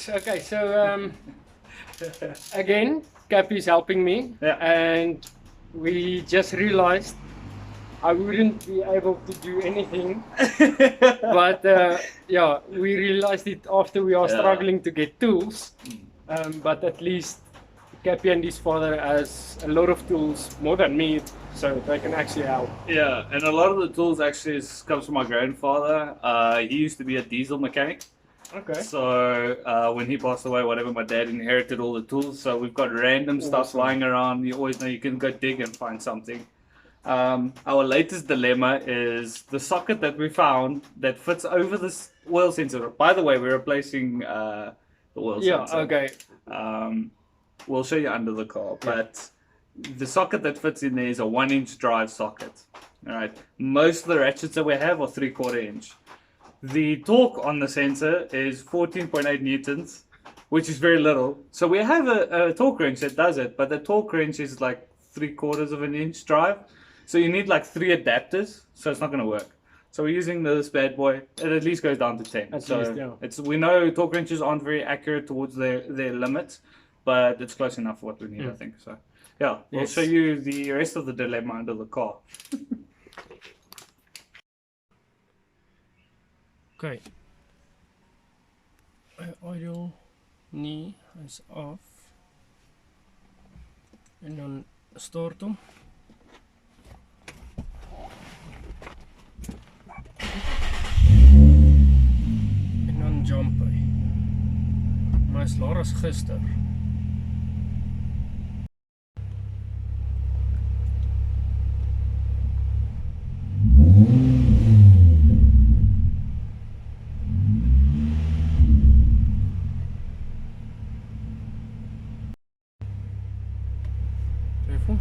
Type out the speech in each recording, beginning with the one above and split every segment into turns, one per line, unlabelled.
Yes, okay, so again, Cappy is helping me,
Yeah.
and we just realized I wouldn't be able to do anything, but yeah, we realized it after we are struggling to get tools, but at least Cappy and his father has a lot of tools, more than me, so they can actually help.
Yeah, and a lot of the tools actually comes from my grandfather. He used to be a diesel mechanic.
Okay.
So when he passed away, whatever, my dad inherited all the tools. So we've got random stuff lying around. You always know you can go dig and find something. Our latest dilemma is the socket that we found that fits over this oil sensor. By the way, we're replacing the oil sensor.
Okay.
We'll show you under the car, but the socket that fits in there is a 1-inch drive socket. All right. Most of the ratchets that we have are 3/4 inch. The torque on the sensor is 14.8 newtons, which is very little. So we have a torque wrench that does it, but the torque wrench is like 3/4 of an inch drive. So you need like 3 adapters, so it's not going to work. So we're using this bad boy. It at least goes down to 10. We know torque wrenches aren't very accurate towards their limits, but it's close enough for what we need, I think. So yeah, we'll show you the rest of the dilemma under the car.
Okay. Audio knee is off. En dan start hom. En dan jump hy. Maar is laer as gister. Careful.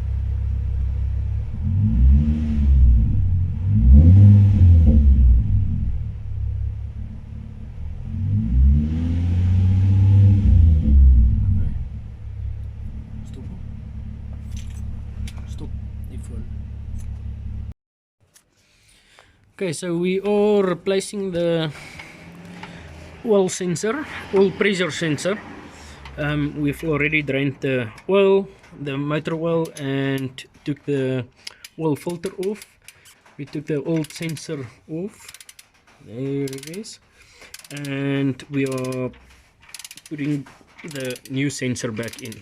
Stop the phone. Okay, so we are replacing the oil sensor, oil pressure sensor. We've already drained the oil, the motor oil, and took the oil filter off. We took the old sensor off. There it is. And we are putting the new sensor back in.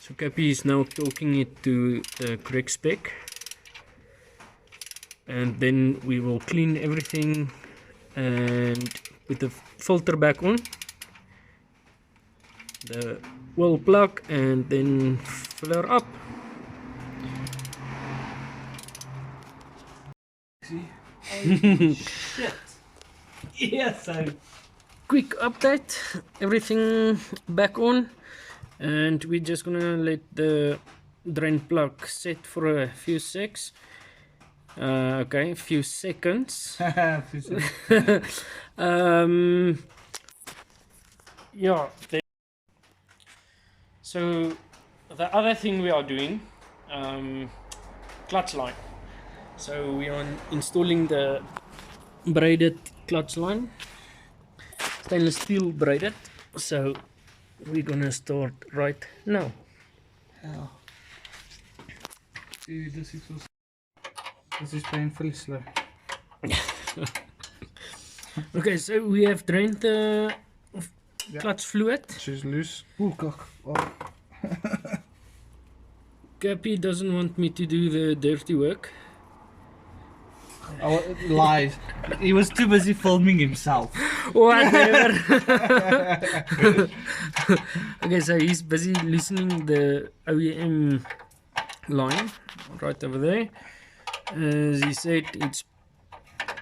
So Cappy is now talking it to the correct spec. And then we will clean everything and put the filter back on, the oil plug, and then fill her up.
Oh, shit. Yes, so
Quick update, everything back on, and we're just gonna let the drain plug set for a few seconds. Okay, a few seconds. Yeah. So the other thing we are doing, clutch line. So we are installing the braided clutch line, stainless steel braided. So we're gonna start right now.
Dude, this is painfully slow.
Okay, so we have drained the clutch fluid.
She's loose. Oh, cock. Oh.
Cappy doesn't want me to do the dirty work.
Oh, lies. He was too busy filming himself.
Whatever. Okay, so he's busy loosening the OEM line right over there. As he said, it's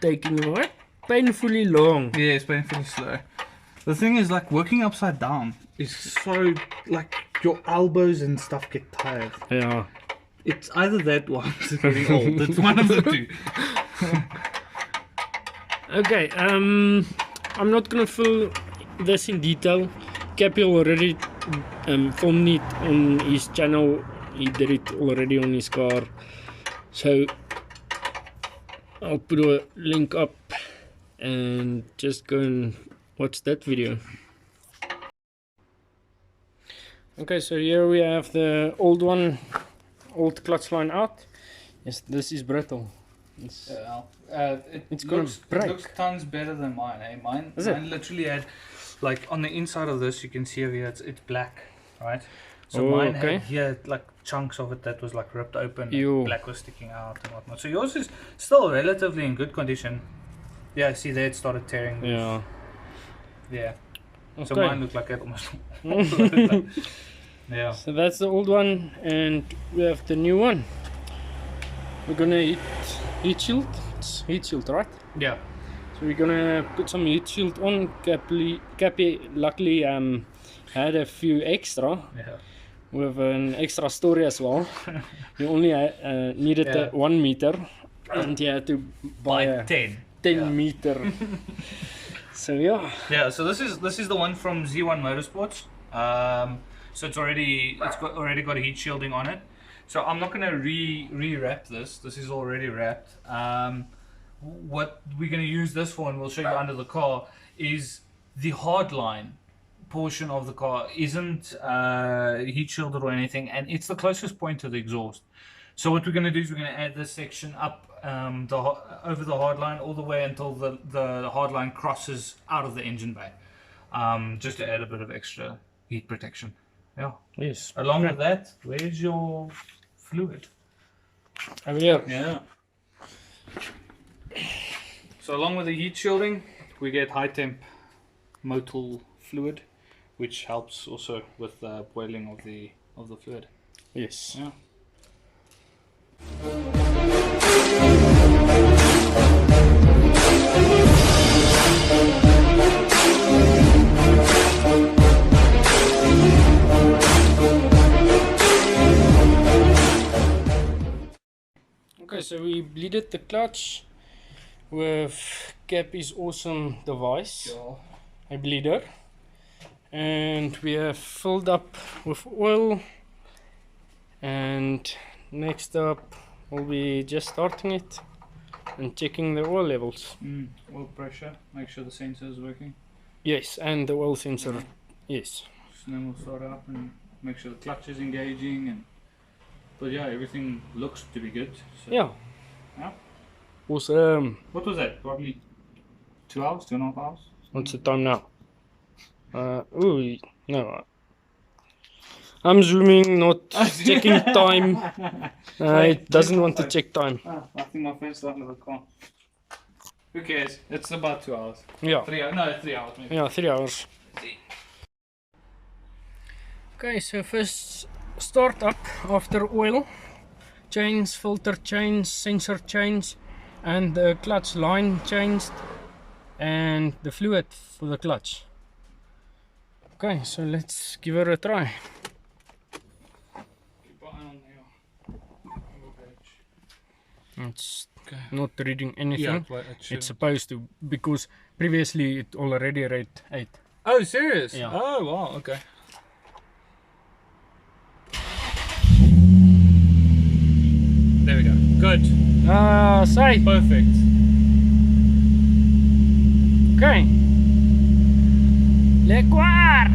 taking what? Painfully long.
Yeah, it's painfully slow. The thing is, like, working upside down is so, like, your elbows and stuff get tired.
Yeah.
It's either that or it's getting old. It's one of the two.
Okay, I'm not gonna fill this in detail. Cappy already filmed it on his channel. He did it already on his car. So I'll put a link up and just go and watch that video. Okay, so here we have the old one, old clutch line out. Yes, this is brittle. It's,
It's
gonna break.
It looks tons better than mine. Eh? Mine
Is it?
literally had, like on the inside of this, you can see over here, it's black, right? So
Oh,
mine
okay.
had here like chunks of it that was like ripped open,
Ew.
and black was sticking out and whatnot. So yours is still relatively in good condition. Yeah, see there it started tearing.
yeah.
Yeah.
Okay.
So mine looked like it almost. all floated. Yeah.
So that's the old one, and we have the new one. We're gonna heat shield. It's heat shield, right?
Yeah.
So we're gonna put some heat shield on. Cappy luckily had a few extra.
Yeah.
With an extra story as well. You only needed
Yeah.
1 meter, and you had to buy a
10.
10
Yeah.
meter. So yeah.
Yeah, so this is the one from Z1 Motorsports. So it's already got a heat shielding on it. So I'm not gonna re-wrap this. This is already wrapped. What we're gonna use this for, and we'll show you under the car, is the hardline portion of the car isn't heat shielded or anything, and it's the closest point to the exhaust. So what we're gonna do is we're gonna add this section up over the hardline all the way until the hardline crosses out of the engine bay, just to add a bit of extra heat protection. Yeah.
Yes.
Along with that, where's your fluid?
Over here.
Yeah. So along with the heat shielding, we get high temp motul fluid, which helps also with the boiling of the fluid.
Yes.
Yeah.
Okay, so we bleeded the clutch with Cappy's awesome device, a bleeder, and we have filled up with oil, and next up we'll be just starting it and checking the oil levels.
Oil pressure, make sure the sensor is working.
Yes, and the oil sensor. Yes.
So then we'll start up and make sure the clutch is engaging, but yeah, everything looks to be good. So.
Yeah.
Yeah.
Awesome.
What was that? Probably 2 hours, 2.5 hours?
What's the time now? Ooh, no. I'm zooming, not checking time. It doesn't want to check time.
I think my friend's starting to the car. Who cares? It's about 2 hours.
Yeah.
3 hours. No, 3 hours maybe.
Yeah, 3 hours. Okay, so first start up after oil. Change, filter change, sensor change, and the clutch line changed, and the fluid for the clutch. Okay, so let's give it a try. It's not reading anything. It's supposed to, because previously it already read 8.
Oh, serious?
Yeah.
Oh, wow, okay. There we go. Good.
Say.
Perfect.
Okay. Le Quar.